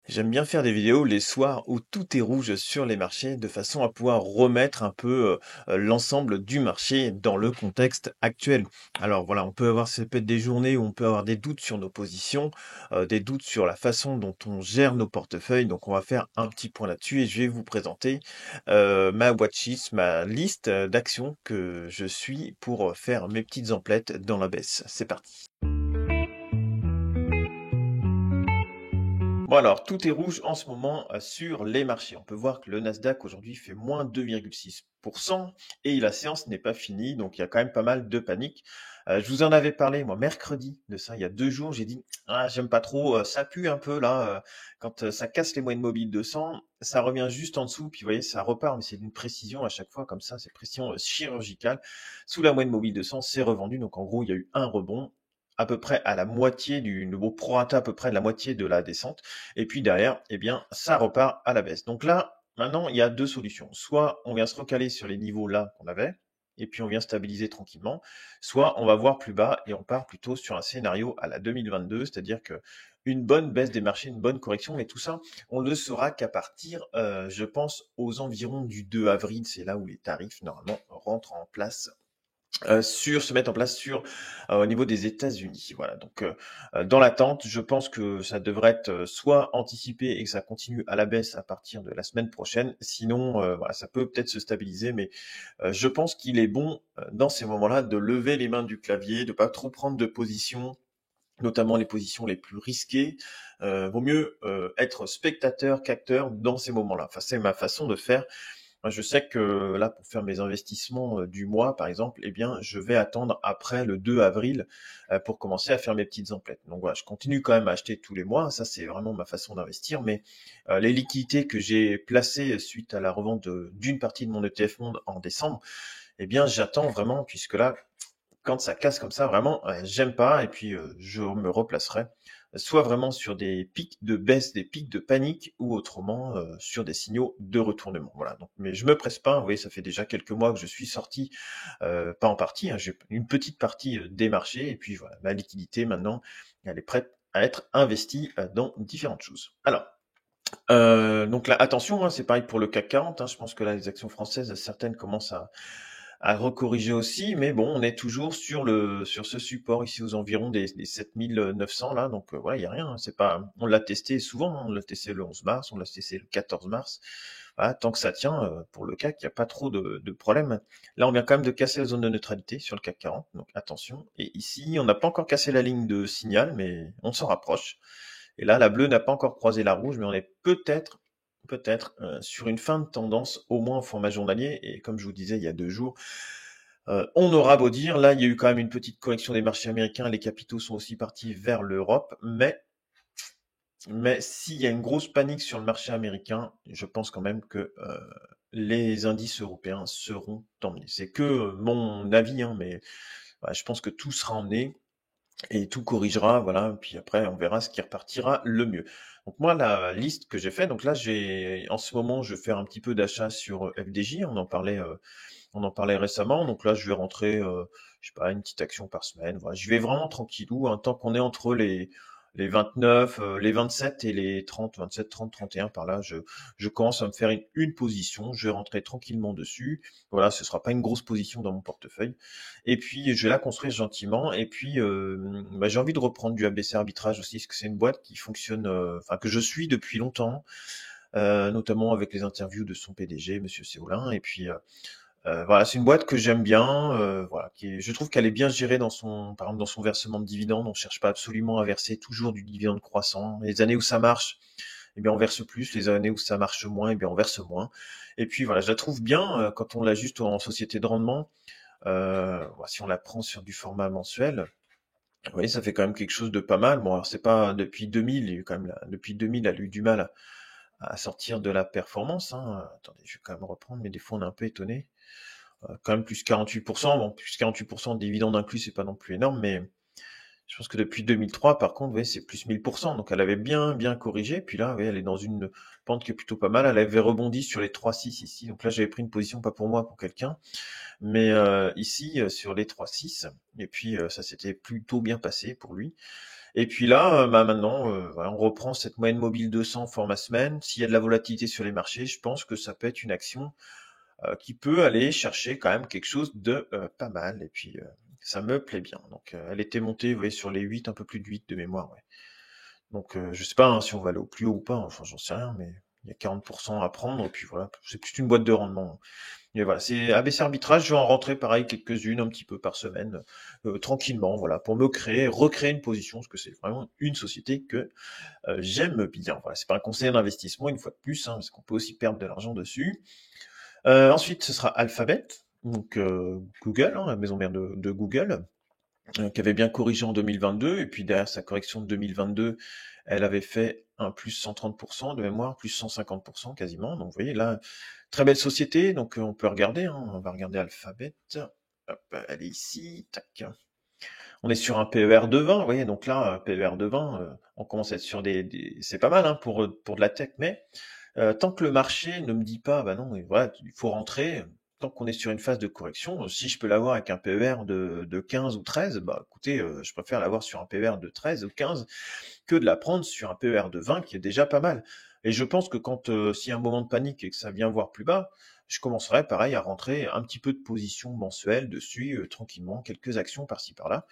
J'aime bien faire des vidéos les soirs où tout est rouge sur les marchés de façon à pouvoir remettre un peu l'ensemble du marché dans le contexte actuel. Alors voilà, on peut avoir, ça peut être des journées où on peut avoir des doutes sur nos positions, des doutes sur la façon dont on gère nos portefeuilles. Donc on va faire un petit point là-dessus et je vais vous présenter ma watchlist, ma liste d'actions que je suis pour faire mes petites emplettes dans la baisse. C'est parti. Bon alors, tout est rouge en ce moment sur les marchés. On peut voir que le Nasdaq aujourd'hui fait moins 2,6% et la séance n'est pas finie, donc il y a quand même pas mal de panique. Je vous en avais parlé, moi, mercredi de ça, il y a 2 jours, j'ai dit, ah, j'aime pas trop, ça pue un peu là, quand ça casse les moyennes mobiles 200, ça revient juste en dessous, puis vous voyez, ça repart, mais c'est d'une précision à chaque fois comme ça, c'est précision chirurgicale. Sous la moyenne mobile 200, c'est revendu, donc en gros, il y a eu un rebond à peu près à la moitié du nouveau prorata, à peu près de la moitié de la descente. Et puis derrière, eh bien, ça repart à la baisse. Donc là, maintenant, il y a deux solutions. Soit on vient se recaler sur les niveaux là qu'on avait, et puis on vient stabiliser tranquillement, soit on va voir plus bas et on part plutôt sur un scénario à la 2022, c'est-à-dire que une bonne baisse des marchés, une bonne correction, mais tout ça, on ne le saura qu'à partir, je pense, aux environs du 2 avril, c'est là où les tarifs, normalement, rentrent en place se mettre en place au niveau des États-Unis. Voilà, donc dans l'attente, je pense que ça devrait être soit anticipé et que ça continue à la baisse à partir de la semaine prochaine. Sinon, voilà, ça peut peut-être se stabiliser, mais je pense qu'il est bon dans ces moments-là de lever les mains du clavier, de pas trop prendre de position, notamment les positions les plus risquées. Vaut mieux être spectateur qu'acteur dans ces moments-là. Enfin, c'est ma façon de faire. Moi, je sais que là, pour faire mes investissements du mois, par exemple, eh bien, je vais attendre après le 2 avril pour commencer à faire mes petites emplettes. Donc voilà, je continue quand même à acheter tous les mois. Ça, c'est vraiment ma façon d'investir. Mais les liquidités que j'ai placées suite à la revente d'une partie de mon ETF Monde en décembre, eh bien, j'attends vraiment, puisque là, quand ça casse comme ça, vraiment, j'aime pas. Et puis, je me replacerai soit vraiment sur des pics de baisse, des pics de panique, ou autrement sur des signaux de retournement. Voilà. Donc, mais je me presse pas. Vous voyez, ça fait déjà quelques mois que je suis sorti, pas en partie, hein, j'ai une petite partie des marchés. Et puis voilà, ma liquidité maintenant, elle est prête à être investie dans différentes choses. Alors, donc là, attention, hein, c'est pareil pour le CAC 40. Hein, je pense que là, les actions françaises, certaines commencent à recorriger aussi, mais bon, on est toujours sur ce support ici aux environs des 7900 là, donc voilà, il y a rien, hein, c'est pas, on l'a testé souvent, hein, on l'a testé le 11 mars, on l'a testé le 14 mars, voilà, tant que ça tient, pour le CAC, il n'y a pas trop de problème. Là, on vient quand même de casser la zone de neutralité sur le CAC 40, donc attention. Et ici, on n'a pas encore cassé la ligne de signal, mais on s'en rapproche. Et là, la bleue n'a pas encore croisé la rouge, mais on est peut-être sur une fin de tendance, au moins au format journalier. Et comme je vous disais il y a 2 jours, on aura beau dire, là, il y a eu quand même une petite correction des marchés américains, les capitaux sont aussi partis vers l'Europe, mais s'il y a une grosse panique sur le marché américain, je pense quand même que les indices européens seront emmenés. C'est que mon avis, hein, mais voilà, je pense que tout sera emmené et tout corrigera, voilà. Puis après, on verra ce qui repartira le mieux. Donc moi, la liste que j'ai fait, donc là, en ce moment, je vais faire un petit peu d'achat sur FDJ. On en parlait récemment. Donc là, je vais rentrer, je sais pas, une petite action par semaine. Voilà, je vais vraiment tranquillou, hein, tant qu'on est entre les 29, les 27 et les 30, 27, 30, 31 par là, je commence à me faire une position. Je vais rentrer tranquillement dessus. Voilà, ce sera pas une grosse position dans mon portefeuille. Et puis, je vais la construire gentiment. Et puis, bah, j'ai envie de reprendre du ABC Arbitrage aussi, parce que c'est une boîte qui fonctionne, enfin, que je suis depuis longtemps, notamment avec les interviews de son PDG, Monsieur Séolin. Et puis, voilà, c'est une boîte que j'aime bien, voilà, je trouve qu'elle est bien gérée par exemple, dans son versement de dividendes. On cherche pas absolument à verser toujours du dividende croissant. Les années où ça marche, eh bien, on verse plus. Les années où ça marche moins, eh bien, on verse moins. Et puis, voilà, je la trouve bien, quand on l'ajuste en société de rendement. Voilà, si on la prend sur du format mensuel, vous voyez, ça fait quand même quelque chose de pas mal. Bon, alors c'est pas depuis 2000, il y a eu quand même depuis 2000, elle a eu du mal à sortir de la performance, hein. Attendez, je vais quand même reprendre, mais des fois on est un peu étonné. Quand même plus 48%. Bon, plus 48% de dividendes inclus, c'est pas non plus énorme, mais je pense que depuis 2003, par contre, ouais, c'est plus 1000%. Donc elle avait bien, bien corrigé. Puis là, ouais, elle est dans une pente qui est plutôt pas mal. Elle avait rebondi sur les 3,6 ici. Donc là, j'avais pris une position, pas pour moi, pour quelqu'un. Mais ici, sur les 3,6. Et puis, ça s'était plutôt bien passé pour lui. Et puis là, bah maintenant, voilà, on reprend cette moyenne mobile 200 format semaine. S'il y a de la volatilité sur les marchés, je pense que ça peut être une action qui peut aller chercher quand même quelque chose de pas mal. Et puis, ça me plaît bien. Donc, elle était montée, vous voyez, sur les 8, un peu plus de 8 de mémoire. Ouais. Donc, je sais pas hein, si on va aller au plus haut ou pas. Enfin, j'en sais rien, mais il y a 40% à prendre. Et puis voilà, c'est plus une boîte de rendement. Mais voilà, c'est ABC Arbitrage, je vais en rentrer pareil quelques-unes un petit peu par semaine, tranquillement, voilà, pour me recréer une position, parce que c'est vraiment une société que j'aime bien. Voilà, c'est pas un conseil d'investissement une fois de plus, hein, parce qu'on peut aussi perdre de l'argent dessus. Ensuite, ce sera Alphabet, donc Google, hein, la maison mère de Google, qui avait bien corrigé en 2022, et puis derrière sa correction de 2022, elle avait fait un plus 130% de mémoire, plus 150% quasiment. Donc vous voyez là, très belle société, donc on peut regarder, hein, on va regarder Alphabet. Hop, elle est ici, tac. On est sur un PER de 20, vous voyez, donc là, PER de 20, on commence à être sur c'est pas mal hein, pour de la tech, mais tant que le marché ne me dit pas, bah non, et voilà, il faut rentrer, tant qu'on est sur une phase de correction, si je peux l'avoir avec un PER de 15 ou 13, bah écoutez, je préfère l'avoir sur un PER de 13 ou 15 que de la prendre sur un PER de 20 qui est déjà pas mal. Et je pense que quand s'il y a un moment de panique et que ça vient voir plus bas, je commencerai pareil à rentrer un petit peu de position mensuelle dessus, tranquillement, quelques actions par-ci par-là.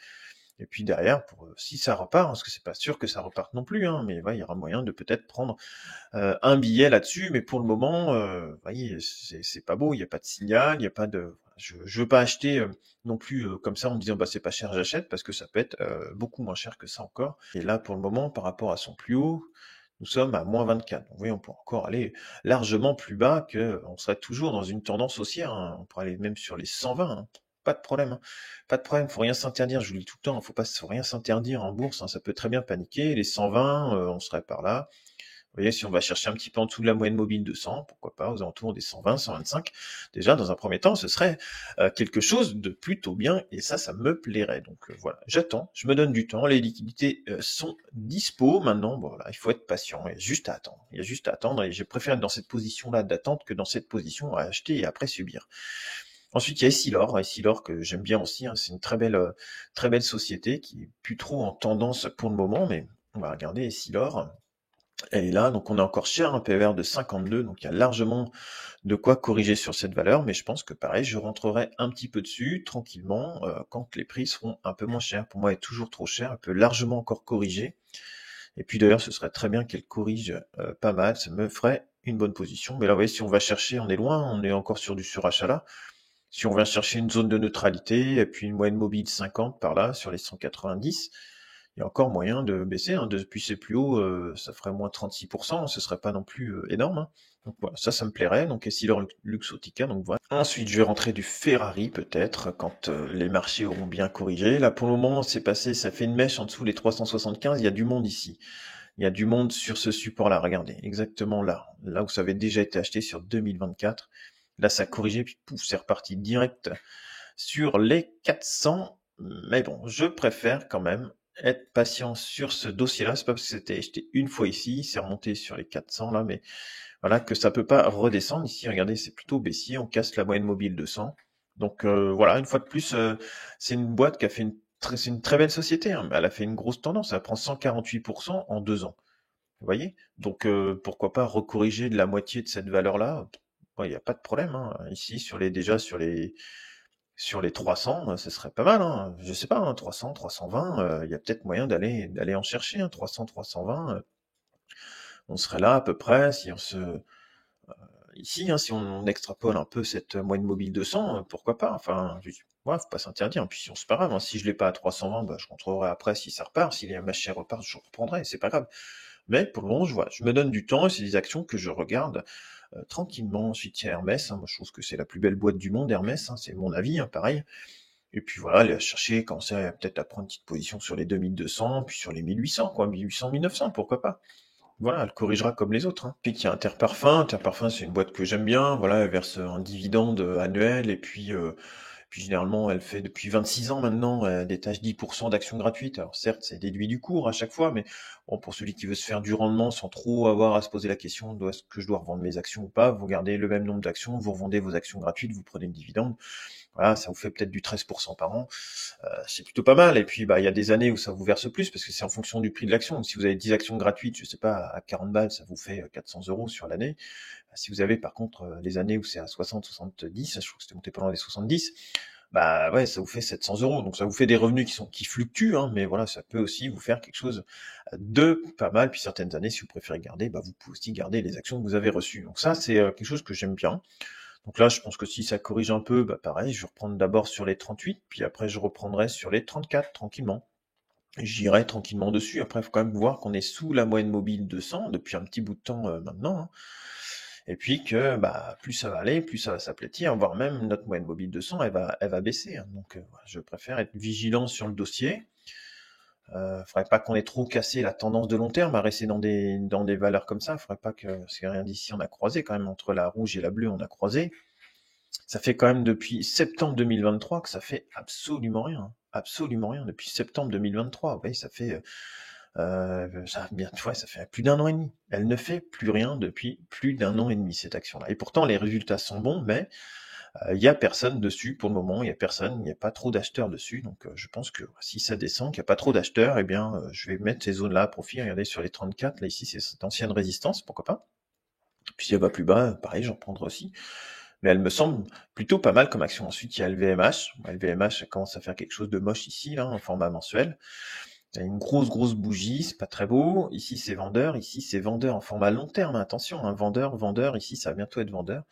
Et puis derrière, si ça repart, parce que c'est pas sûr que ça reparte non plus, hein, mais ouais, il y aura moyen de peut-être prendre un billet là-dessus, mais pour le moment, vous voyez, c'est pas beau, il n'y a pas de signal, il n'y a pas de. Je veux pas acheter non plus comme ça en me disant bah c'est pas cher, j'achète, parce que ça peut être beaucoup moins cher que ça encore. Et là, pour le moment, par rapport à son plus haut, nous sommes à moins 24. Donc, vous voyez, on peut encore aller largement plus bas on serait toujours dans une tendance haussière. Hein. On pourrait aller même sur les 120. Hein. Pas de problème. Hein. Pas de problème, faut rien s'interdire, je vous le dis tout le temps, faut rien s'interdire en bourse, hein. Ça peut très bien paniquer. Les 120, on serait par là. Vous voyez, si on va chercher un petit peu en dessous de la moyenne mobile de 100, pourquoi pas aux alentours des 120, 125, déjà dans un premier temps, ce serait quelque chose de plutôt bien, et ça me plairait. Donc voilà, j'attends, je me donne du temps, les liquidités sont dispo maintenant, bon voilà, il faut être patient, il y a juste à attendre, et je préfère être dans cette position-là d'attente que dans cette position à acheter et après subir. Ensuite, il y a Essilor que j'aime bien aussi, hein, c'est une très belle société qui est plus trop en tendance pour le moment, mais on va regarder Essilor. Elle est là, donc on est encore cher, un PER de 52, donc il y a largement de quoi corriger sur cette valeur, mais je pense que pareil, je rentrerai un petit peu dessus, tranquillement, quand les prix seront un peu moins chers. Pour moi, elle est toujours trop cher, elle peut largement encore corriger. Et puis d'ailleurs, ce serait très bien qu'elle corrige pas mal, ça me ferait une bonne position. Mais là, vous voyez, si on va chercher, on est loin, on est encore sur du surachat là. Si on vient chercher une zone de neutralité, et puis une moyenne mobile 50 par là, sur les 190, il y a encore moyen de baisser, hein. Depuis ses plus hauts, ça ferait moins 36%, ce serait pas non plus énorme. Hein. Donc voilà, ça me plairait. Donc Essilor Luxottica, donc voilà. Ensuite, je vais rentrer du Ferrari peut-être, quand les marchés auront bien corrigé. Là, pour le moment, c'est passé, ça fait une mèche en dessous les 375, il y a du monde ici. Il y a du monde sur ce support-là, regardez, exactement là où ça avait déjà été acheté sur 2024. Là, ça a corrigé, puis pouf, c'est reparti direct sur les 400. Mais bon, je préfère quand même être patient sur ce dossier-là. C'est pas parce que c'était acheté une fois ici, c'est remonté sur les 400 là, mais voilà que ça peut pas redescendre. Ici, regardez, c'est plutôt baissier, on casse la moyenne mobile de 100. Donc voilà, une fois de plus, c'est une boîte qui a fait c'est une très belle société, hein, mais elle a fait une grosse tendance, elle prend 148% en 2 ans. Vous voyez? Donc pourquoi pas recorriger de la moitié de cette valeur-là? Il n'y a pas de problème. Hein. Ici, déjà sur les 300, ce serait pas mal. Hein. Je sais pas, hein, 300, 320, il y a peut-être moyen d'aller en chercher. Hein, 300, 320, on serait là à peu près si on ici, hein, si on extrapole un peu cette moyenne mobile de 100, pourquoi pas. Enfin, ouais, faut pas s'interdire. Puis si on se pas grave, hein, si je l'ai pas à 320, bah, je rentrerai après si ça repart. Si les machines repartent, je reprendrai. C'est pas grave. Mais pour le moment, je me donne du temps et c'est des actions que je regarde tranquillement. Ensuite, il y a Hermès. Hein, moi, je trouve que c'est la plus belle boîte du monde, Hermès. Hein, c'est mon avis, hein, pareil. Et puis voilà, aller chercher, commencer peut-être à prendre une petite position sur les 2200, puis sur les 1800, quoi, 1800, 1900, pourquoi pas. Voilà, elle corrigera comme les autres. Hein. Puis il y a Interparfum. Interparfum, c'est une boîte que j'aime bien. Voilà, elle verse un dividende annuel et puis Puis généralement, elle fait depuis 26 ans maintenant, elle détache 10% d'actions gratuites. Alors certes, c'est déduit du cours à chaque fois, mais bon, pour celui qui veut se faire du rendement sans trop avoir à se poser la question, est-ce que je dois revendre mes actions ou pas, vous gardez le même nombre d'actions, vous revendez vos actions gratuites, vous prenez le dividende. Voilà, ça vous fait peut-être du 13% par an. C'est plutôt pas mal. Et puis, bah, il y a des années où ça vous verse plus parce que c'est en fonction du prix de l'action. Donc, si vous avez 10 actions gratuites, je sais pas, à 40 balles, ça vous fait 400 euros sur l'année. Si vous avez, par contre, les années où c'est à 60, 70, je trouve que c'était monté pendant les 70, bah, ouais, ça vous fait 700 euros. Donc, ça vous fait des revenus qui fluctuent, hein, mais voilà, ça peut aussi vous faire quelque chose de pas mal. Puis, certaines années, si vous préférez garder, bah, vous pouvez aussi garder les actions que vous avez reçues. Donc, ça, c'est quelque chose que j'aime bien. Donc là, je pense que si ça corrige un peu, bah pareil, je vais reprendre d'abord sur les 38, puis après je reprendrai sur les 34 tranquillement. J'irai tranquillement dessus. Après, il faut quand même voir qu'on est sous la moyenne mobile 200 depuis un petit bout de temps maintenant, hein. Et puis que bah plus ça va aller, plus ça va s'aplatir, voire même notre moyenne mobile 200, elle va baisser, hein. Donc voilà, je préfère être vigilant sur le dossier. Faudrait pas qu'on ait trop cassé la tendance de long terme à rester dans des valeurs comme ça. Faudrait pas que, c'est rien d'ici, on a croisé quand même entre la rouge et la bleue, on a croisé. Ça fait quand même depuis septembre 2023 que ça fait absolument rien, hein. Absolument rien depuis septembre 2023. Vous voyez, ça fait ça fait plus d'un an et demi. Elle ne fait plus rien depuis plus d'un an et demi, cette action-là. Et pourtant, les résultats sont bons, mais il y a personne dessus pour le moment. Il y a personne, il n'y a pas trop d'acheteurs dessus. Donc, je pense que si ça descend, qu'il n'y a pas trop d'acheteurs, eh bien, je vais mettre ces zones-là à profit. Regardez sur les 34. Là, ici, c'est cette ancienne résistance, pourquoi pas. Puis si elle va plus bas, pareil, j'en prendrai aussi. Mais elle me semble plutôt pas mal comme action. Ensuite, il y a LVMH. LVMH, ça commence à faire quelque chose de moche ici, là, en format mensuel. Il y a une grosse bougie, c'est pas très beau. Ici, c'est vendeur. Ici, c'est vendeur en format long terme. Attention, hein, vendeur. Ici, ça va bientôt être vendeur.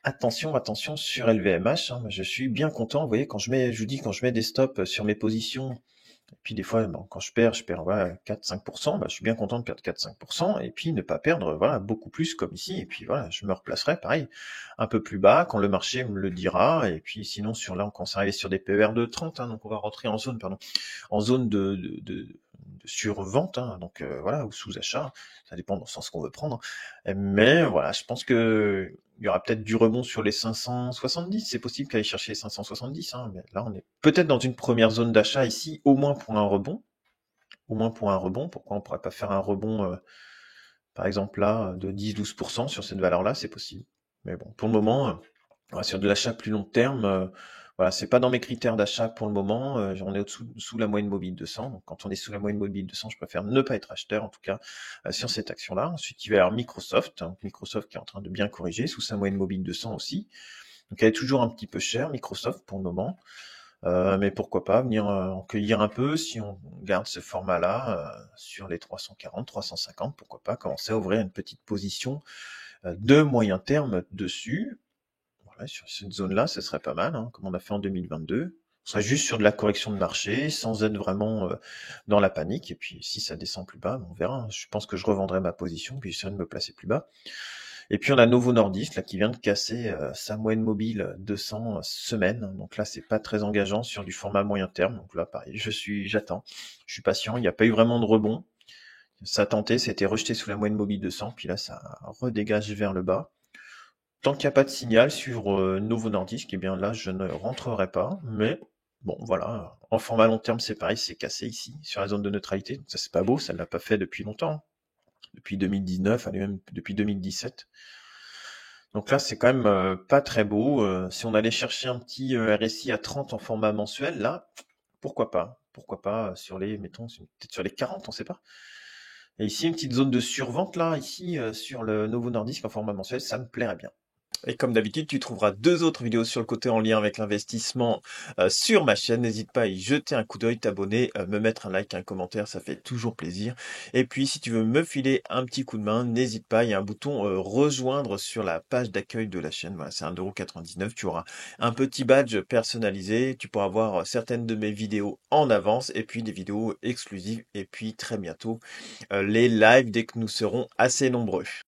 Attention sur LVMH, hein. Je suis bien content. Vous voyez, je vous dis, quand je mets des stops sur mes positions, et puis des fois, bon, quand je perds voilà, 4-5%, bah, je suis bien content de perdre 4-5%, et puis ne pas perdre voilà, beaucoup plus comme ici, et puis voilà, je me replacerai pareil, un peu plus bas, quand le marché me le dira, et puis sinon, là, on commence à arriver sur des PER de 30, hein, donc on va rentrer en zone, en zone de survente, hein, donc voilà, ou sous-achat, ça dépend dans le sens qu'on veut prendre, mais voilà, je pense que il y aura peut-être du rebond sur les 570, c'est possible qu'aller chercher les 570, hein, mais là on est peut-être dans une première zone d'achat ici, au moins pour un rebond, pourquoi on pourrait pas faire un rebond, par exemple là, de 10-12% sur cette valeur-là, c'est possible. Mais bon, pour le moment, sur de l'achat plus long terme, voilà, c'est pas dans mes critères d'achat pour le moment. On est sous la moyenne mobile 200. Donc, quand on est sous la moyenne mobile 200, je préfère ne pas être acheteur, en tout cas, sur cette action-là. Ensuite, il va y avoir Microsoft, hein. Microsoft qui est en train de bien corriger, sous sa moyenne mobile 200 aussi. Donc, elle est toujours un petit peu chère, Microsoft, pour le moment. Mais pourquoi pas venir en cueillir un peu si on garde ce format-là sur les 340, 350, pourquoi pas commencer à ouvrir une petite position de moyen terme dessus. Voilà, sur cette zone-là, ce serait pas mal, hein, comme on a fait en 2022. On serait juste sur de la correction de marché, sans être vraiment dans la panique. Et puis si ça descend plus bas, on verra, hein. Je pense que je revendrai ma position, puis j'essaierai de me placer plus bas. Et puis on a Novo Nordisk là qui vient de casser sa moyenne mobile 200 semaines. Donc là, c'est pas très engageant sur du format moyen terme. Donc là, pareil, j'attends, je suis patient. Il n'y a pas eu vraiment de rebond. Ça a tenté, c'était rejeté sous la moyenne mobile 200, puis là, ça redégage vers le bas. Tant qu'il n'y a pas de signal sur Novo Nordisk, eh bien là, je ne rentrerai pas. Mais bon, voilà, en format long terme, c'est pareil, c'est cassé ici, sur la zone de neutralité. Donc ça, c'est pas beau, ça ne l'a pas fait depuis longtemps. Depuis 2019, allez, même depuis 2017. Donc là, c'est quand même pas très beau. Si on allait chercher un petit RSI à 30 en format mensuel, là, pourquoi pas? Pourquoi pas sur les, mettons, peut-être sur les 40, on sait pas. Et ici, une petite zone de survente, là, ici, sur le Novo Nordisk en format mensuel, ça me plairait bien. Et comme d'habitude, tu trouveras 2 autres vidéos sur le côté en lien avec l'investissement sur ma chaîne. N'hésite pas à y jeter un coup d'œil, t'abonner, me mettre un like, un commentaire, ça fait toujours plaisir. Et puis, si tu veux me filer un petit coup de main, n'hésite pas, il y a un bouton rejoindre sur la page d'accueil de la chaîne. Voilà, c'est 1,99 €. Tu auras un petit badge personnalisé. Tu pourras voir certaines de mes vidéos en avance et puis des vidéos exclusives. Et puis, très bientôt, les lives dès que nous serons assez nombreux.